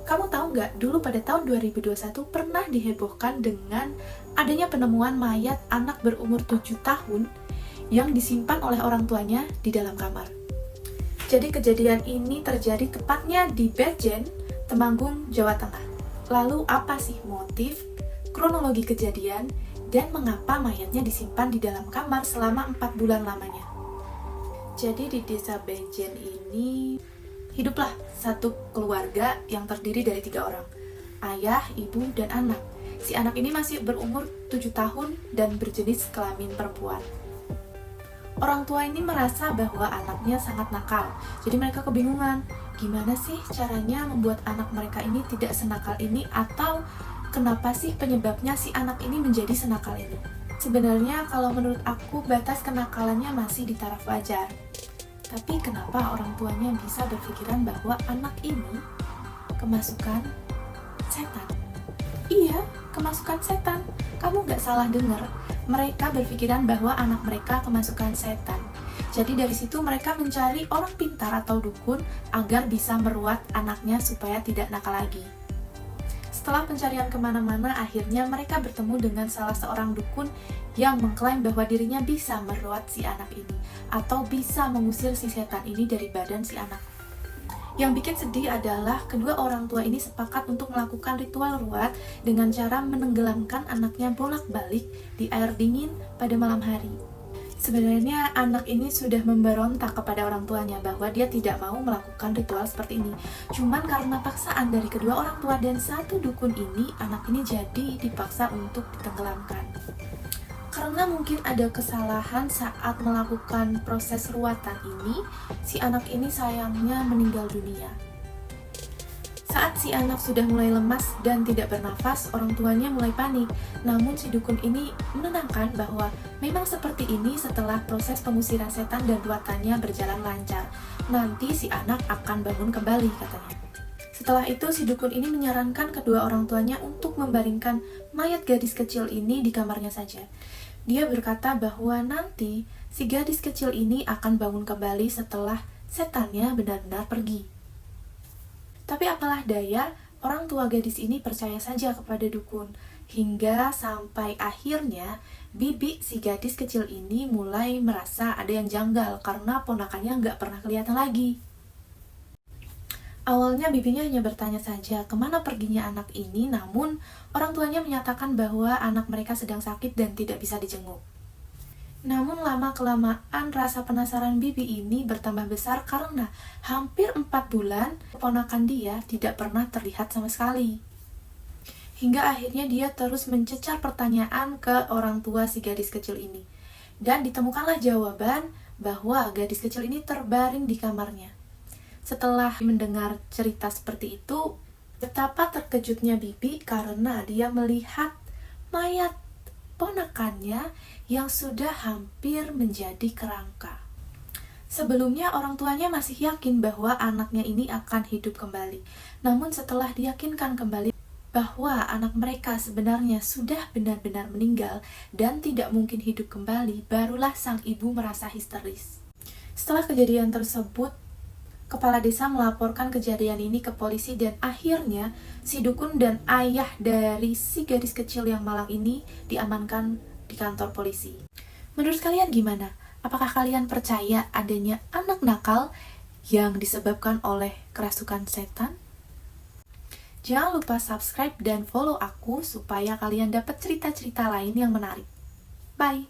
Kamu tahu nggak, dulu pada tahun 2021 pernah dihebohkan dengan adanya penemuan mayat anak berumur 7 tahun yang disimpan oleh orang tuanya di dalam kamar. Jadi kejadian ini terjadi tepatnya di Bejen, Temanggung, Jawa Tengah. Lalu apa sih motif, kronologi kejadian, dan mengapa mayatnya disimpan di dalam kamar selama 4 bulan lamanya? Jadi di desa Bejen ini hiduplah satu keluarga yang terdiri dari 3 orang, ayah, ibu, dan anak. Si anak ini masih berumur 7 tahun dan berjenis kelamin perempuan. Orang tua ini merasa bahwa anaknya sangat nakal, jadi mereka kebingungan, gimana sih caranya membuat anak mereka ini tidak senakal ini, atau kenapa sih penyebabnya si anak ini menjadi senakal ini. Sebenarnya kalau menurut aku batas kenakalannya masih di taraf wajar. Tapi kenapa orang tuanya bisa berpikiran bahwa anak ini kemasukan setan? Iya, kemasukan setan. Kamu nggak salah dengar. Mereka berpikiran bahwa anak mereka kemasukan setan. Jadi dari situ mereka mencari orang pintar atau dukun agar bisa meruat anaknya supaya tidak nakal lagi. Setelah pencarian kemana-mana, akhirnya mereka bertemu dengan salah seorang dukun yang mengklaim bahwa dirinya bisa meruat si anak ini atau bisa mengusir si setan ini dari badan si anak. Yang bikin sedih adalah kedua orang tua ini sepakat untuk melakukan ritual ruat dengan cara menenggelamkan anaknya bolak-balik di air dingin pada malam hari. Sebenarnya anak ini sudah memberontak kepada orang tuanya bahwa dia tidak mau melakukan ritual seperti ini. Cuman karena paksaan dari kedua orang tua dan satu dukun ini, anak ini jadi dipaksa untuk ditenggelamkan. Karena mungkin ada kesalahan saat melakukan proses ruatan ini, si anak ini sayangnya meninggal dunia. Saat si anak sudah mulai lemas dan tidak bernafas, orang tuanya mulai panik. Namun si dukun ini menenangkan bahwa memang seperti ini setelah proses pengusiran setan dan ruatannya berjalan lancar. Nanti si anak akan bangun kembali, katanya. Setelah itu si dukun ini menyarankan kedua orang tuanya untuk membaringkan mayat gadis kecil ini di kamarnya saja. Dia berkata bahwa nanti si gadis kecil ini akan bangun kembali setelah setannya benar-benar pergi. Tapi apalah daya, orang tua gadis ini percaya saja kepada dukun. Hingga sampai akhirnya, bibi si gadis kecil ini mulai merasa ada yang janggal karena ponakannya nggak pernah kelihatan lagi. Awalnya bibinya hanya bertanya saja kemana perginya anak ini, namun orang tuanya menyatakan bahwa anak mereka sedang sakit dan tidak bisa dijenguk. Namun lama-kelamaan rasa penasaran bibi ini bertambah besar karena hampir 4 bulan keponakan dia tidak pernah terlihat sama sekali. Hingga akhirnya dia terus mencecar pertanyaan ke orang tua si gadis kecil ini. Dan ditemukanlah jawaban bahwa gadis kecil ini terbaring di kamarnya. Setelah mendengar cerita seperti itu, betapa terkejutnya bibi karena dia melihat mayat ponakannya yang sudah hampir menjadi kerangka. Sebelumnya orang tuanya masih yakin bahwa anaknya ini akan hidup kembali. Namun setelah diyakinkan kembali bahwa anak mereka sebenarnya sudah benar-benar meninggal dan tidak mungkin hidup kembali, barulah sang ibu merasa histeris. Setelah kejadian tersebut, kepala desa melaporkan kejadian ini ke polisi dan akhirnya si dukun dan ayah dari si gadis kecil yang malang ini diamankan di kantor polisi. Menurut kalian gimana? Apakah kalian percaya adanya anak nakal yang disebabkan oleh kerasukan setan? Jangan lupa subscribe dan follow aku supaya kalian dapat cerita-cerita lain yang menarik. Bye!